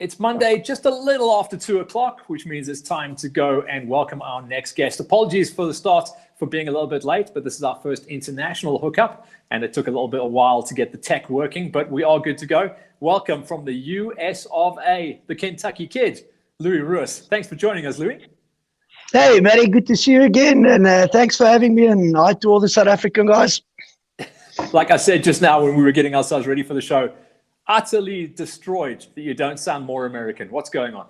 It's Monday, just a little after 2 o'clock, which means it's time to go and welcome our next guest. Apologies for the start for being a little bit late, but this is our first international hookup, and it took a little bit of a while to get the tech working, but we are good to go. Welcome from the US of A, the Kentucky Kid, Louis Roos. Thanks for joining us, Louis. Hey, Matty, good to see you again, and thanks for having me, and hi to all the South African guys. Like I said just now when we were getting ourselves ready for the show, utterly destroyed that you don't sound more American. What's going on?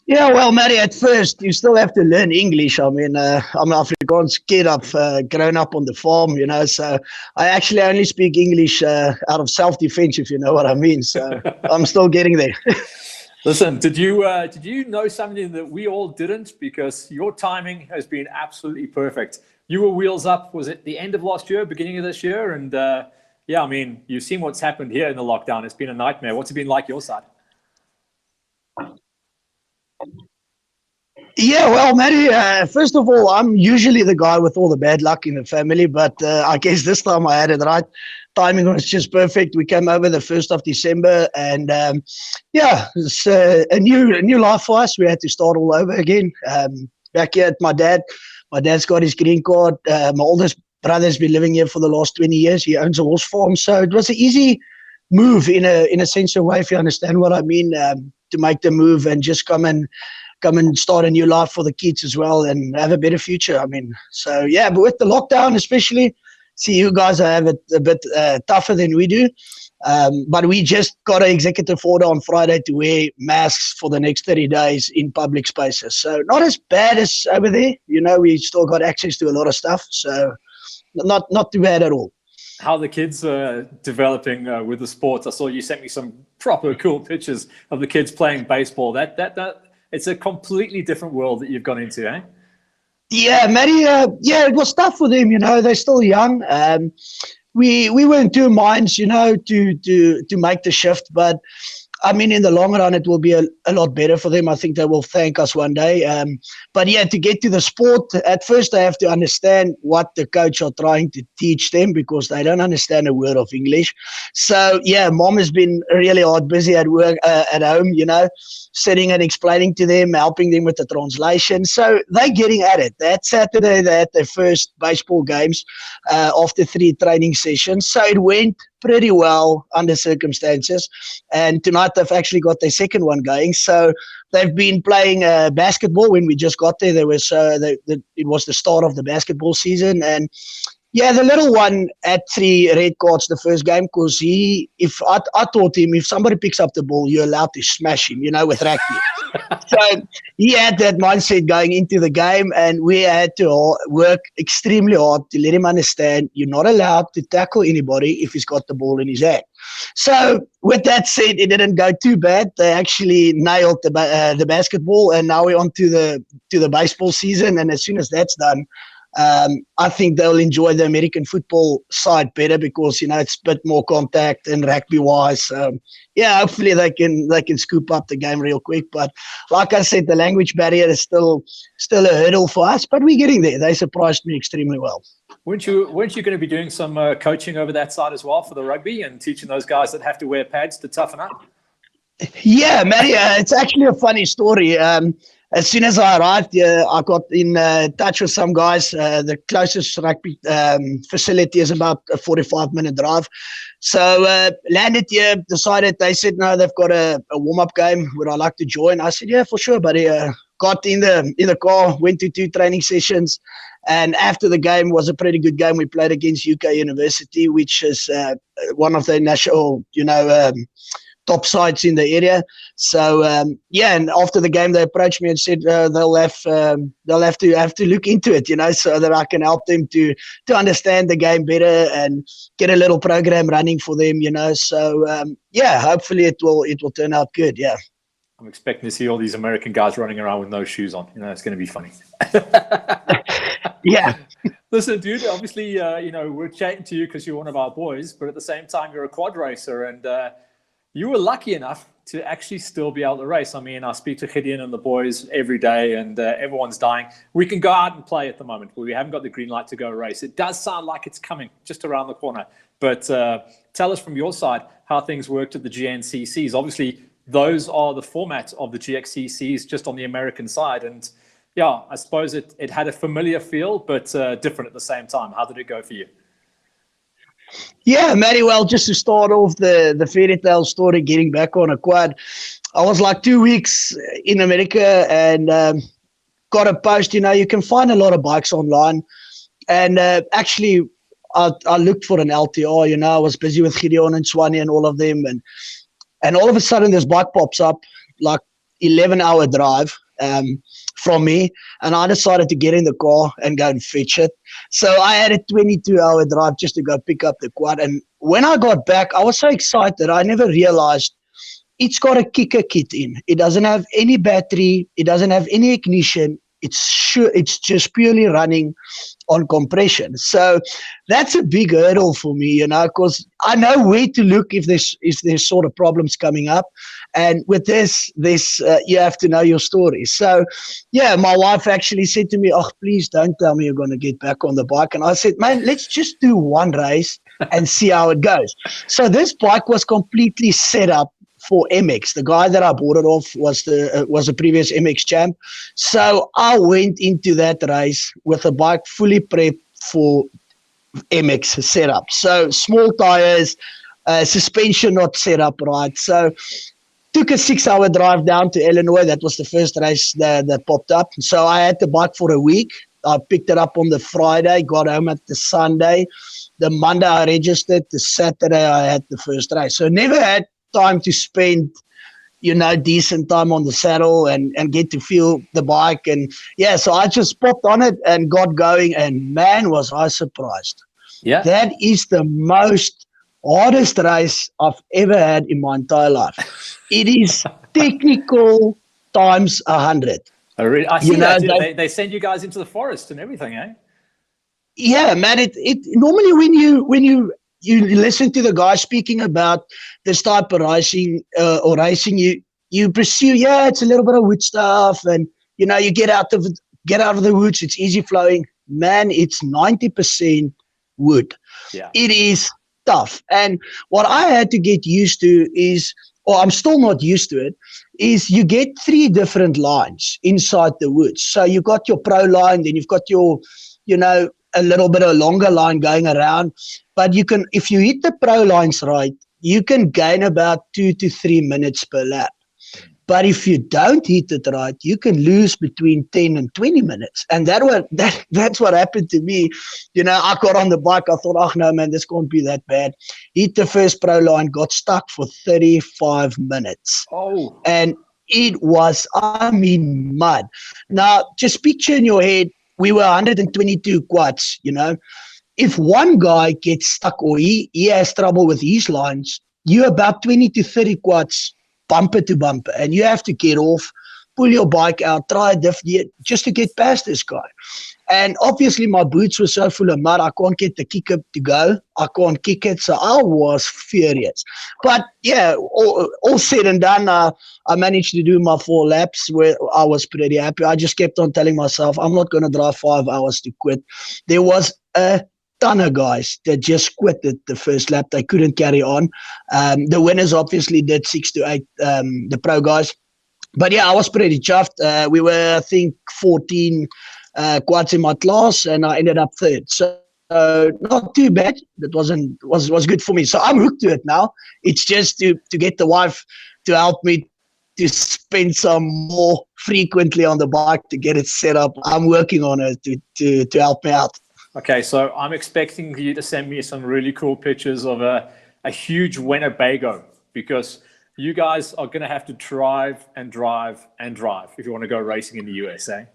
Yeah, well, Matty, at first, you still have to learn English. I mean, I'm an Afrikaans kid. I've grown up on the farm, so I actually only speak English out of self-defense, if you know what I mean. So I'm still getting there. Listen, did you know something that we all didn't? Because your timing has been absolutely perfect. You were wheels up, was it the end of last year, beginning of this year? And yeah, I mean, you've seen what's happened here in the lockdown. It's been a nightmare. What's it been like your side? Yeah, well, Matty, first of all, I'm usually the guy with all the bad luck in the family, but I guess this time I had it right. Timing was just perfect. We came over the 1st of December, and yeah, it's a new life for us. We had to start all over again. Back here at my dad. My dad's got his green card. My oldest brother's been living here for the last 20 years. He owns a horse farm, so it was an easy move in a sense of way, if you understand what I mean, to make the move and just come and start a new life for the kids as well and have a better future. I mean, so yeah, but with the lockdown especially, see, you guys have it a bit tougher than we do. But we just got an executive order on Friday to wear masks for the next 30 days in public spaces. So not as bad as over there. We still got access to a lot of stuff. So not too bad at all. How the kids are developing with the sports. I saw you sent me some proper cool pictures of the kids playing baseball. That it's a completely different world that you've gone into, eh? Yeah, Matty, yeah, it was tough for them, they're still young. We were in two minds, to make the shift, but I mean, in the long run, it will be a lot better for them. I think they will thank us one day. But yeah, to get to the sport, at first they have to understand what the coach are trying to teach them because they don't understand a word of English. So yeah, mom has been really hard busy at work, at home, sitting and explaining to them, helping them with the translation. So they're getting at it. That Saturday, they had their first baseball games after 3 training sessions. So it went pretty well under circumstances, and tonight they've actually got their second one going. So they've been playing basketball. When we just got there, was it was the start of the basketball season, and yeah, the little one had 3 red cards the first game because I taught him if somebody picks up the ball, you're allowed to smash him, with rugby. So he had that mindset going into the game, and we had to work extremely hard to let him understand you're not allowed to tackle anybody if he's got the ball in his hand. So with that said, it didn't go too bad. They actually nailed the basketball, and now we're on to the baseball season. And as soon as that's done, I think they'll enjoy the American football side better because it's a bit more contact and rugby wise. Yeah, hopefully they can scoop up the game real quick. But like I said, the language barrier is still a hurdle for us, but we're getting there. They surprised me extremely well. Weren't you going to be doing some coaching over that side as well for the rugby and teaching those guys that have to wear pads to toughen up? Yeah, Matty, it's actually a funny story. As soon as I arrived here, I got in touch with some guys. The closest rugby facility is about a 45-minute drive. So landed here, decided, they said, no, they've got a warm-up game. Would I like to join? I said, yeah, for sure, buddy. Got in the car, went to 2 training sessions. And after the game was a pretty good game. We played against UK University, which is one of the national, top sides in the area. So yeah, and after the game they approached me and said they'll have to look into it, so that I can help them to understand the game better and get a little program running for them, So yeah, hopefully it will turn out good. Yeah. I'm expecting to see all these American guys running around with no shoes on. It's going to be funny. Yeah. Listen, dude, obviously, we're chatting to you because you're one of our boys, but at the same time, you're a quad racer, and you were lucky enough to actually still be able to race. I mean, I speak to Gideon and the boys every day, and everyone's dying. We can go out and play at the moment, but we haven't got the green light to go race. It does sound like it's coming just around the corner. But tell us from your side how things worked at the GNCCs. Obviously, those are the formats of the GXCCs just on the American side. And yeah, I suppose it had a familiar feel, but different at the same time. How did it go for you? Yeah, Matty, well, just to start off the fairy tale story, getting back on a quad, I was like 2 weeks in America and got a post. You can find a lot of bikes online. And actually, I looked for an LTR, I was busy with Gideon and Swanee and all of them. And all of a sudden, this bike pops up, like 11-hour drive from me. And I decided to get in the car and go and fetch it. So I had a 22-hour drive just to go pick up the quad. And when I got back, I was so excited. I never realized it's got a kicker kit in. It doesn't have any battery. It doesn't have any ignition. It's just purely running on compression. So that's a big hurdle for me, because I know where to look if there's sort of problems coming up. And with this you have to know your story. So yeah, my wife actually said to me, "Oh, please don't tell me you're going to get back on the bike." And I said, "Man, let's just do one race and see how it goes." So this bike was completely set up for MX. The guy that I bought it off was a previous MX champ. So I went into that race with a bike fully prepped for MX setup. So small tires, suspension not set up right. So took a 6-hour drive down to Illinois. That was the first race that popped up. So I had the bike for a week. I picked it up on the Friday, got home at the Sunday. The Monday I registered. The Saturday I had the first race. So never had time to spend decent time on the saddle and get to feel the bike. And yeah, so I just popped on it and got going, and man, was I surprised. Yeah, that is the most hardest race I've ever had in my entire life. It is technical times 100. I see that. They send you guys into the forest and everything, eh? Yeah, man. It normally when you listen to the guy speaking about this type of racing or racing, you pursue, it's a little bit of wood stuff, and you get out of the woods, it's easy flowing. Man, it's 90% wood. Yeah. It is tough. And what I had to get used to is, or I'm still not used to it, is you get 3 different lines inside the woods. So you got your pro line, then you've got your, a little bit of a longer line going around. But you can, if you hit the pro lines right, you can gain about 2 to 3 minutes per lap. But if you don't hit it right, you can lose between 10 and 20 minutes. And that's what happened to me. I got on the bike. I thought, oh, no, man, this can't be that bad. Hit the first pro line, got stuck for 35 minutes. Oh. And it was, mud. Now, just picture in your head, we were 122 quads, If one guy gets stuck or he has trouble with his lines, you're about 20 to 30 quads bumper to bumper, and you have to get off, pull your bike out, try a different just to get past this guy. And obviously my boots were so full of mud, I can't get the kicker to go. I can't kick it, so I was furious. But yeah, all said and done, I managed to do my 4 laps where I was pretty happy. I just kept on telling myself, I'm not going to drive 5 hours to quit. There was a ton of guys that just quit the first lap. They couldn't carry on. The winners obviously did 6 to 8, the pro guys. But yeah, I was pretty chuffed. We were, I think, 14 quads in my class, and I ended up 3rd. So not too bad. That was good for me. So I'm hooked to it now. It's just to get the wife to help me to spend some more frequently on the bike to get it set up. I'm working on it to help me out. Okay, so I'm expecting you to send me some really cool pictures of a huge Winnebago, because you guys are going to have to drive and drive and drive if you want to go racing in the USA.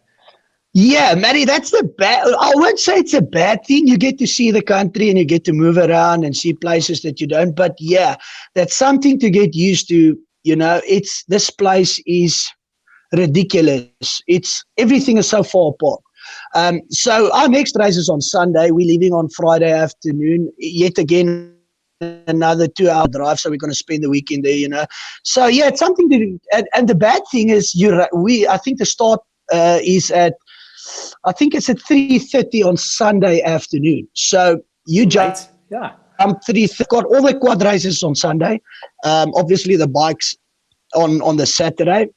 Yeah, Matty, that's the bad. I won't say it's a bad thing. You get to see the country and you get to move around and see places that you don't. But yeah, that's something to get used to. This place is ridiculous. Everything is so far apart. So our next race is on Sunday. We're leaving on Friday afternoon. Yet again, another 2-hour drive. So we're going to spend the weekend there. So yeah, it's something to do. And the bad thing is, I think the start is at, I think it's at 3:30 on Sunday afternoon. So you jump. Yeah. Got all the quad races on Sunday. Obviously the bikes on the Saturday.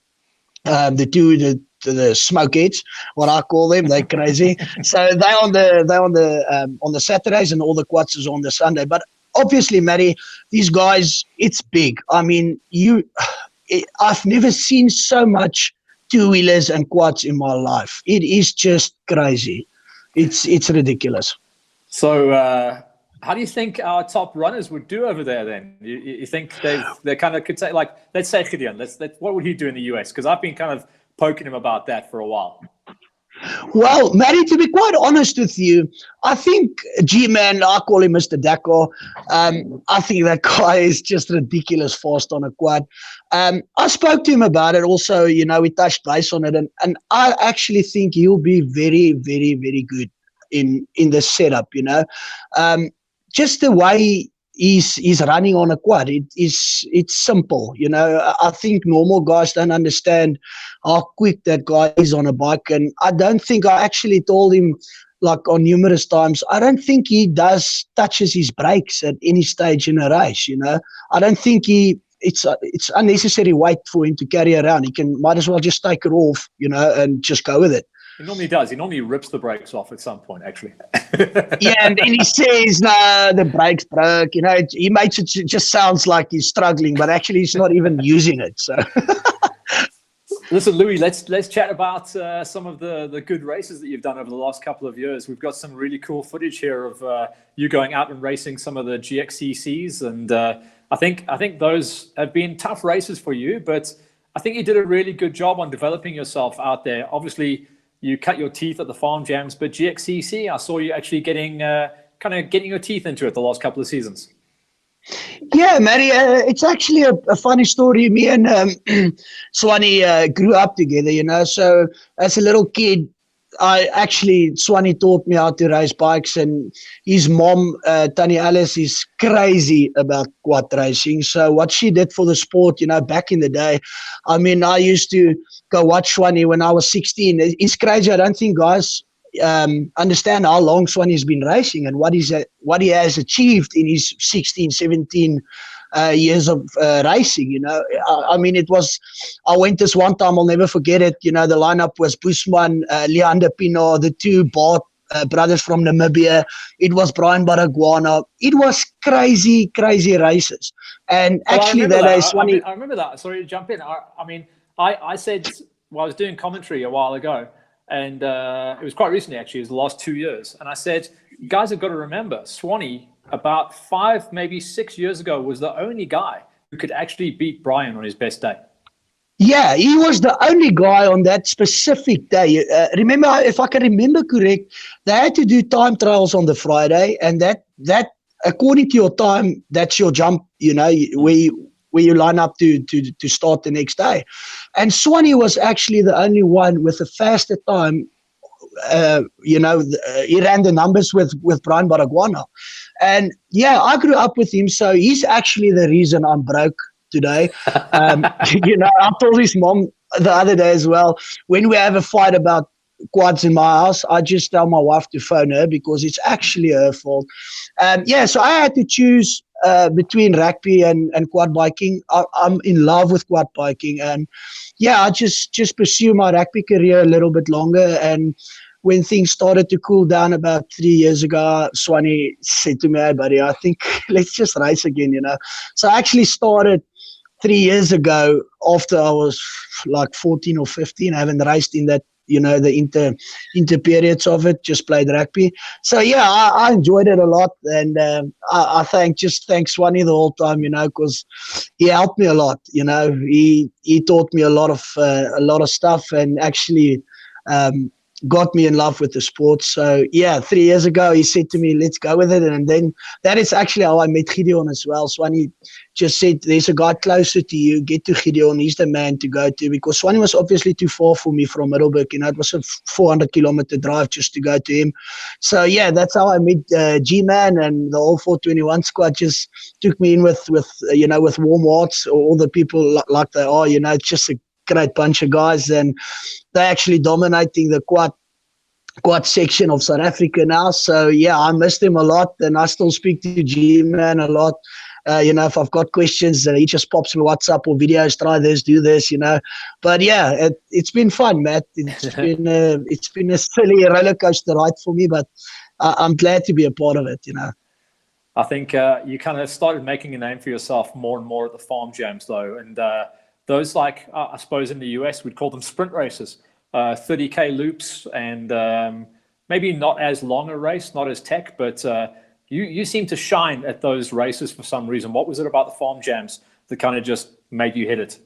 The smokeheads, what I call them, they're crazy. So they're on the Saturdays, and all the quads is on the Sunday. But obviously, Matty, these guys, it's big. I mean, I've never seen so much two-wheelers and quads in my life. It is just crazy. It's ridiculous. So how do you think our top runners would do over there then? You think they kind of could say, like, let's say Gideon, what would he do in the US? Because I've been kind of poking him about that for a while. Well, Matty, to be quite honest with you, I think G-Man, I call him Mr. Dakar. I think that guy is just ridiculous fast on a quad. I spoke to him about it also, we touched base on it, and I actually think he'll be very, very, very good in the setup, just the way he's running on a quad. It's simple, I think normal guys don't understand how quick that guy is on a bike. And I don't think, I actually told him, like, on numerous times, I don't think he touches his brakes at any stage in a race. I don't think it's unnecessary weight for him to carry around. Might as well just take it off, and just go with it. He normally does. He normally rips the brakes off at some point, actually. Yeah, and then he says, no, the brakes broke. He makes it just sounds like he's struggling, but actually he's not even using it. So, listen, Louis, let's chat about some of the good races that you've done over the last couple of years. We've got some really cool footage here of you going out and racing some of the GXCCs, and I think those have been tough races for you, but I think you did a really good job on developing yourself out there. Obviously, you cut your teeth at the farm jams, but GXCC, I saw you actually getting your teeth into it the last couple of seasons. Yeah, Matty, it's actually a funny story. Me and Swanee grew up together, So as a little kid, Swanee taught me how to race bikes, and his mom, Tanny Alice, is crazy about quad racing. So what she did for the sport, back in the day, I mean, I used to go watch Swanee when I was 16. It's crazy. I don't think guys understand how long Swanee's been racing and what he has achieved in his 16, 17 years of racing. I mean, I went this one time, I'll never forget it. The lineup was Busman, Leander Pino, the two brothers from Namibia. It was Brian Baragwana. It was crazy, crazy races. And actually, I remember that. Sorry to jump in. I said, I was doing commentary a while ago, and it was quite recently, actually. It was the last 2 years. And I said, you guys have got to remember, Swanee, about 5, maybe 6 years ago, was the only guy who could actually beat Brian on his best day. Yeah, he was the only guy on that specific day. Remember, if I can remember correct, they had to do time trials on the Friday, and that according to your time, that's your jump, where you line up to start the next day. And Swanee was actually the only one with a faster time. He ran the numbers with Brian Baragwana. And yeah, I grew up with him, so he's actually the reason I'm broke today. I told his mom the other day as well, when we have a fight about quads in my house, I just tell my wife to phone her because it's actually her fault. So I had to choose between rugby and quad biking. I'm in love with quad biking, and I just pursue my rugby career a little bit longer. And when things started to cool down about 3 years ago, Swanee said to me, "Hey, buddy, I think let's just race again." So I actually started 3 years ago after I was like 14 or 15. I haven't raced in that, the inter periods of it, just played rugby. So yeah, I enjoyed it a lot, and I thank Swanee the whole time, because he helped me a lot. He taught me a lot of stuff, and actually got me in love with the sport. So yeah, 3 years ago he said to me, let's go with it. And then that is actually how I met Gideon as well. Swanee just said, there's a guy closer to you, get to Gideon, he's the man to go to, because Swanee was obviously too far for me from Middelburg. It was a 400-kilometer drive just to go to him. So yeah, that's how I met G-Man, and the whole 421 squad just took me in with warm hearts. All the people like they are, it's just a great bunch of guys, and they're actually dominating the quad section of South Africa now. So yeah, I miss them a lot, and I still speak to G-Man a lot. If I've got questions, he just pops me WhatsApp or videos, try this, do this, But yeah, it's been fun, Matt. It's been a silly roller coaster ride for me, but I'm glad to be a part of it, I think you kind of started making a name for yourself more and more at the farm jams, though. And those, like, I suppose in the US, we'd call them sprint races, 30K loops, and maybe not as long a race, not as tech, but you seem to shine at those races for some reason. What was it about the farm jams that kind of just made you hit it?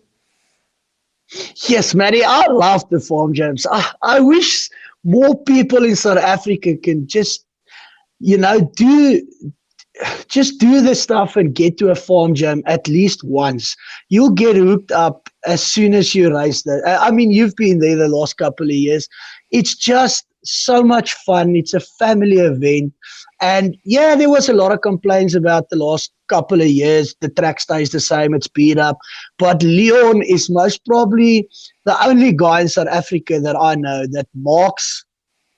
Yes, Matty, I love the farm jams. I wish more people in South Africa can just, do the stuff and get to a farm jam at least once. You'll get hooked up as soon as you race that. I mean, you've been there the last couple of years. It's just so much fun. It's a family event. And yeah, there was a lot of complaints about the last couple of years. The track stays the same. It's beat up. But Leon is most probably the only guy in South Africa that I know that marks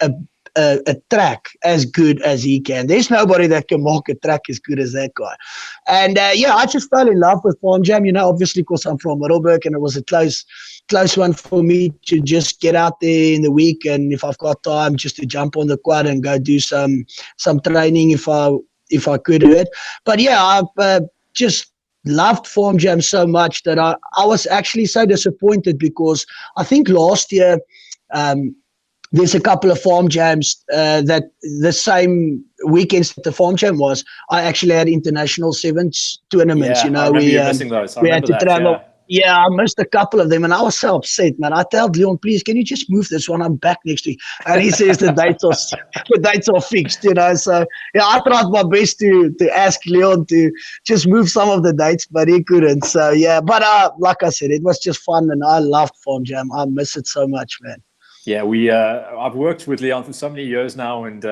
a track as good as he can. There's nobody that can mark a track as good as that guy. And I just fell in love with Farm Jam, obviously because I'm from Middelburg, and it was a close one for me to just get out there in the week, and if I've got time, just to jump on the quad and go do some training if I could do it. But yeah, I've just loved Farm Jam so much that I was actually so disappointed, because I think last year there's a couple of farm jams that the same weekends that the farm jam was, I actually had international sevens tournaments. I remember you missing those. We had to travel. Yeah, I missed a couple of them, and I was so upset, man. I told Leon, please, can you just move this one? I'm back next week. And he says the dates are fixed, So yeah, I tried my best to ask Leon to just move some of the dates, but he couldn't. So yeah, but like I said, it was just fun, and I loved Farm Jam. I miss it so much, man. Yeah, I've worked with Leon for so many years now, and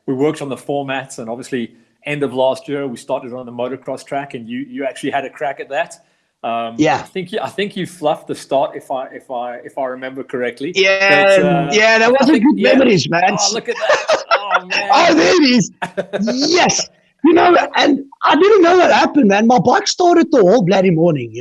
we worked on the formats, and obviously end of last year we started on the motocross track, and you actually had a crack at that. I think you fluffed the start, if I remember correctly. Yeah, that wasn't good memories, man. Oh, look at that! Oh man! Oh, there it is. Yes, and I didn't know what happened, man. My bike started the whole bloody morning,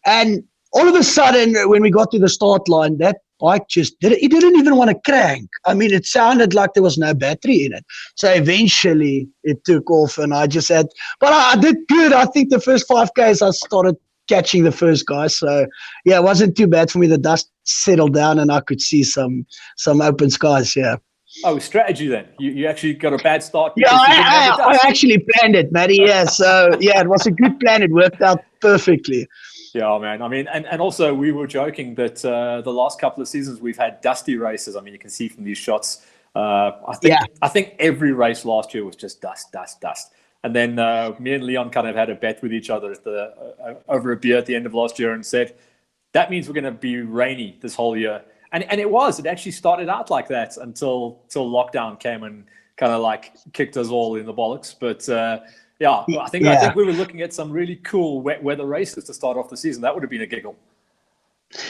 and all of a sudden when we got to the start line, that bike just it didn't even want to crank. I mean, it sounded like there was no battery in it. So eventually it took off, and I just but I did good. I think the first 5Ks I started catching the first guy. So yeah, it wasn't too bad for me. The dust settled down and I could see some open skies. Yeah. Oh, strategy then. You actually got a bad start. Yeah, I actually planned it, Matty. Yeah. So yeah, it was a good plan. It worked out perfectly. Yeah, man. I mean, and also we were joking that the last couple of seasons we've had dusty races. I mean, you can see from these shots. I think every race last year was just dust. And then me and Leon kind of had a bet with each other over a beer at the end of last year, and said that means we're going to be rainy this whole year. And it was. It actually started out like that until lockdown came and kind of like kicked us all in the bollocks. But I think we were looking at some really cool wet weather races to start off the season. That would have been a giggle.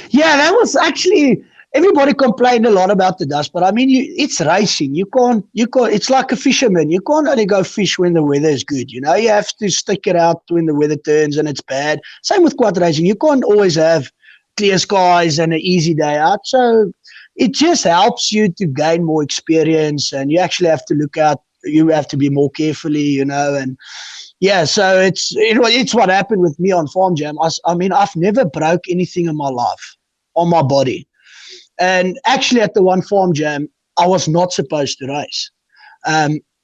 Yeah, that was actually, everybody complained a lot about the dust, but I mean, it's racing. You can't, it's like a fisherman. You can't only go fish when the weather is good. You have to stick it out when the weather turns and it's bad. Same with quad racing. You can't always have clear skies and an easy day out. So it just helps you to gain more experience, and you actually have to look out. You have to be more carefully, and yeah, so it's what happened with me on Farm Jam. I mean, I've never broke anything in my life on my body. And actually at the one Farm Jam, I was not supposed to race.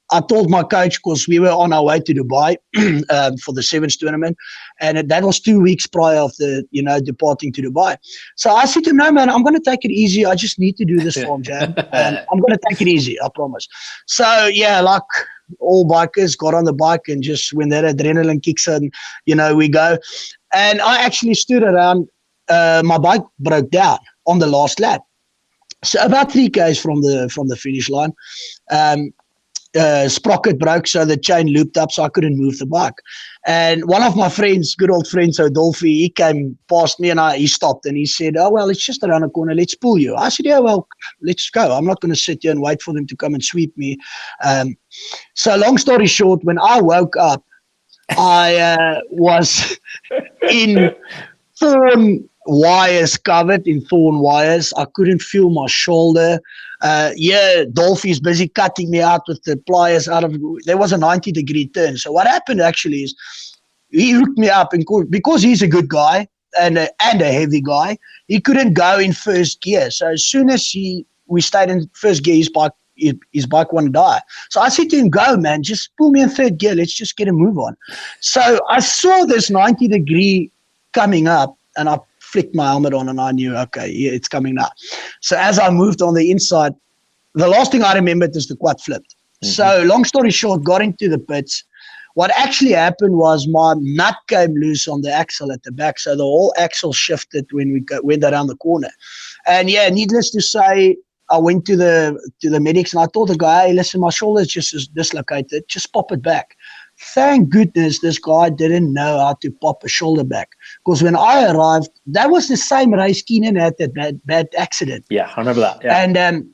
I told my coach, because we were on our way to Dubai for the sevens tournament, and that was 2 weeks prior of the, departing to Dubai. So I said to him, no, man, I'm going to take it easy. I just need to do this Farm Jam. I'm going to take it easy, I promise. So yeah, like all bikers, got on the bike, and just when that adrenaline kicks in, we go. And I actually stood around, my bike broke down on the last lap. So about 3 Ks from the finish line, sprocket broke, so the chain looped up, so I couldn't move the bike. And one of my friends, good old friends, Odolfi, he came past me, and he stopped, and he said, oh, well, it's just around the corner, let's pull you. I said, yeah, well, let's go. I'm not going to sit here and wait for them to come and sweep me. So long story short, when I woke up, I was in thorn wires, covered in thorn wires. I couldn't feel my shoulder. Dolphy's busy cutting me out with the pliers out of. There was a 90-degree turn. So what happened actually is he hooked me up, and because he's a good guy and a heavy guy, he couldn't go in first gear. So as soon as we stayed in first gear, his bike wanted to die. So I said to him, "Go, man, just pull me in third gear. Let's just get a move on." So I saw this 90-degree coming up, and I flicked my helmet on, and I knew, okay, yeah, it's coming now. So as I moved on the inside, the last thing I remembered is the quad flipped. Mm-hmm. So long story short, got into the pits. What actually happened was my nut came loose on the axle at the back, so the whole axle shifted when we went around the corner. And yeah, needless to say, I went to the medics, and I told the guy, "Hey, listen, my shoulder's just dislocated. Just pop it back." Thank goodness this guy didn't know how to pop a shoulder back, because when I arrived, that was the same race Keenan had that bad accident. Yeah, I remember that. Yeah. And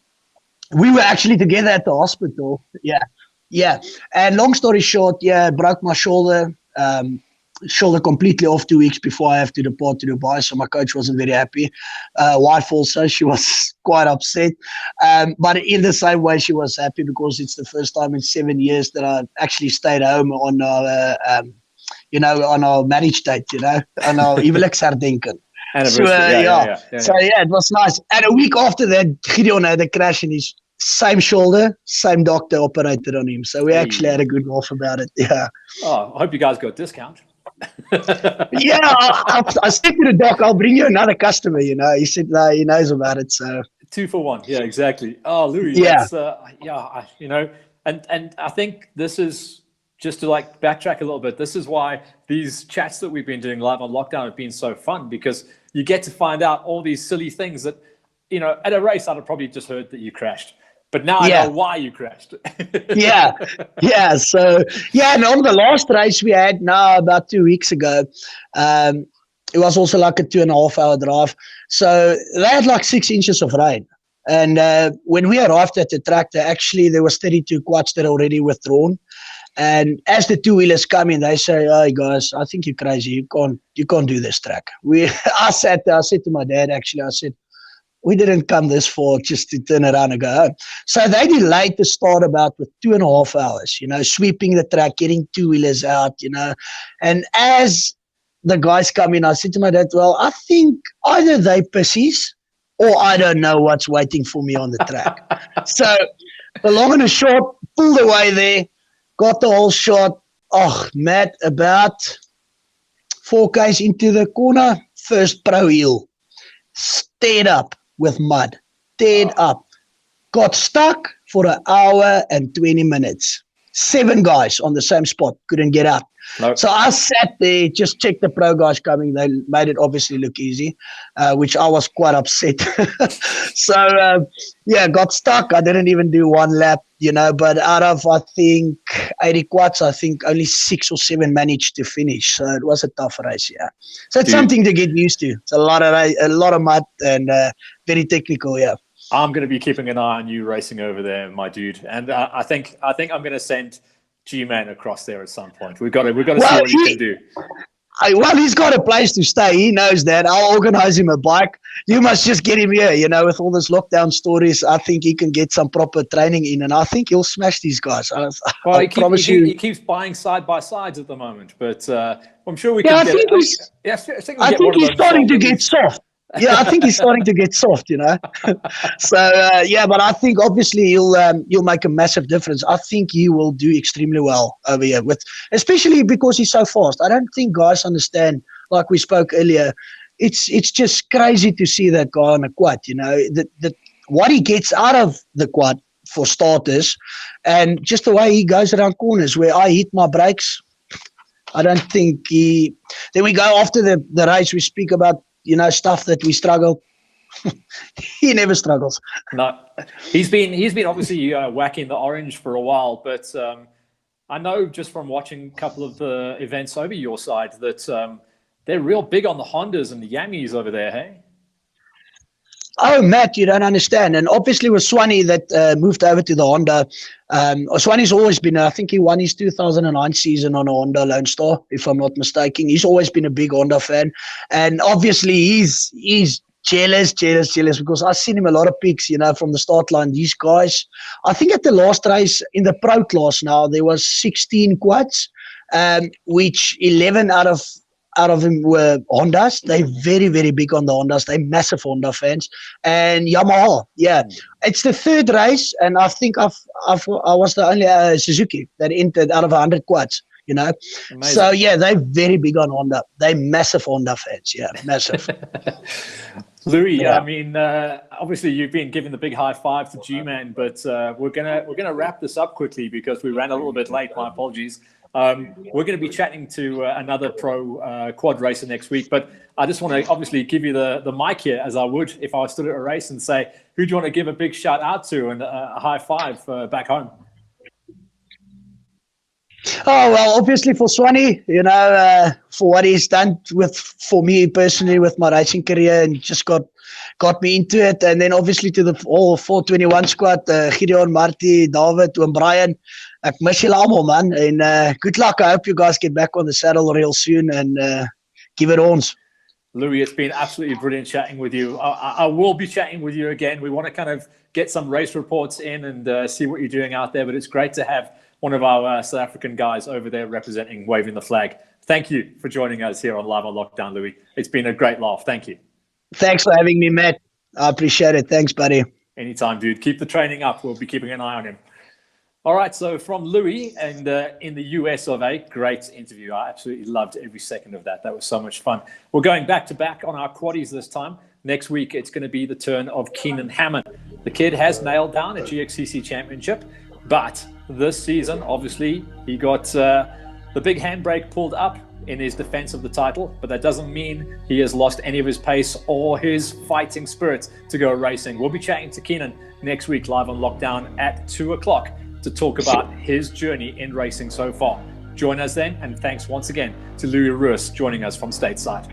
we were actually together at the hospital. Yeah. And long story short, broke my shoulder. Shoulder completely off 2 weeks before I have to depart to Dubai, so my coach wasn't very happy. Wife also, she was quite upset. But in the same way, she was happy because it's the first time in 7 years that I actually stayed home on our marriage date, on our huweliksherdenking. So, So it was nice. And a week after that, Gideon had a crash in his same shoulder, same doctor operated on him. So we actually had a good laugh about it. Yeah. Oh, I hope you guys got a discount. I said to the doc, "I'll bring you another customer." He said, "No, he knows about it." So 2 for 1. Yeah, exactly. Oh, Louis. Yeah. And I think this is just to backtrack a little bit. This is why these chats that we've been doing live on lockdown have been so fun, because you get to find out all these silly things that, at a race I'd have probably just heard that you crashed. But now I know why you crashed. Yeah. So, and on the last race we had now about 2 weeks ago, it was also like a 2.5 hour drive. So they had 6 inches of rain. And when we arrived at the track, there was 32 quads that are already withdrawn. And as the two-wheelers come in, they say, "Hey guys, I think you're crazy. You can't do this track." I said to my dad, actually, I said, "We didn't come this far just to turn around and go home." So they delayed the start about with 2.5 hours, sweeping the track, getting two-wheelers out, And as the guys come in, I said to my dad, "Well, I think either they pissies or I don't know what's waiting for me on the track." So the long and the short, pulled away there, got the whole shot. Oh, Matt, about 4 Ks into the corner, first pro hill, stayed up with mud, up, got stuck for 1 hour and 20 minutes. 7 guys on the same spot, couldn't get out. Nope. So I sat there, just checked the pro guys coming. They made it obviously look easy, which I was quite upset. So, got stuck. I didn't even do 1 lap, but out of, I think, 80 quads, I think only 6 or 7 managed to finish. So it was a tough race, yeah. So it's something to get used to. It's a lot of mud and very technical, yeah. I'm going to be keeping an eye on you racing over there, my dude. And I think I'm going to send G-Man across there at some point. We've got to see what he can do. Well, he's got a place to stay. He knows that. I'll organize him a bike. You must just get him here, with all this lockdown stories. I think he can get some proper training in, and I think he'll smash these guys. I promise you. He keeps buying side-by-sides at the moment, but I'm sure we can get it. I think he's starting to get soft. Yeah, I think he's starting to get soft, So, but I think obviously you'll make a massive difference. I think he will do extremely well over here, especially because he's so fast. I don't think guys understand, like we spoke earlier. It's just crazy to see that guy on a quad, what he gets out of the quad for starters, and just the way he goes around corners where I hit my brakes. I don't think then we go after the race, we speak about, stuff that we struggle. He never struggles. No, he's been obviously whacking the orange for a while, but I know just from watching a couple of the events over your side that they're real big on the Hondas and the Yamis over there, hey? Oh, Matt, you don't understand. And obviously with Swanee that moved over to the Honda. Swanee's always been, I think he won his 2009 season on a Honda Lone Star, if I'm not mistaken. He's always been a big Honda fan. And obviously he's jealous because I've seen him a lot of pics, from the start line. These guys, I think at the last race in the pro class now, there was 16 quads, which 11 out of them were Hondas. They're very, very big on the Hondas. They're massive Honda fans. And Yamaha, it's the third race, and I think I was the only Suzuki that entered out of 100 quads. Amazing. So they're very big on Honda. They're massive Honda fans. Massive. Louis, I mean, obviously you've been giving the big high five to G-Man, but we're gonna wrap this up quickly because we ran a little bit late. My apologies. We're going to be chatting to another pro quad racer next week, but I just want to obviously give you the mic here, as I would if I stood at a race, and say, who do you want to give a big shout out to and a high five back home? Oh, well, obviously for Swanee, for what he's done for me personally with my racing career, and just got me into it. And then obviously to the all 421 squad, Gideon, Marty, David, and Brian. Ek miss julle almal, man. And good luck. I hope you guys get back on the saddle real soon and give it ons. Louis, it's been absolutely brilliant chatting with you. I will be chatting with you again. We want to kind of get some race reports in and see what you're doing out there, but it's great to have one of our South African guys over there representing, waving the flag. Thank you for joining us here on Live on Lockdown, Louis. It's been a great laugh. Thank you. Thanks for having me, Matt. I appreciate it. Thanks, buddy. Anytime, dude. Keep the training up. We'll be keeping an eye on him. All right, so from Louis and in the US of A, great interview. I absolutely loved every second of that. That was so much fun. We're going back to back on our quaddies this time. Next week, it's going to be the turn of Keenan Hammond. The kid has nailed down a GXCC championship, but this season, obviously, he got the big handbrake pulled up in his defense of the title, but that doesn't mean he has lost any of his pace or his fighting spirit to go racing. We'll be chatting to Keenan next week live on Lockdown at 2 o'clock to talk about his journey in racing so far. Join us then, and thanks once again to Louis Roos joining us from stateside.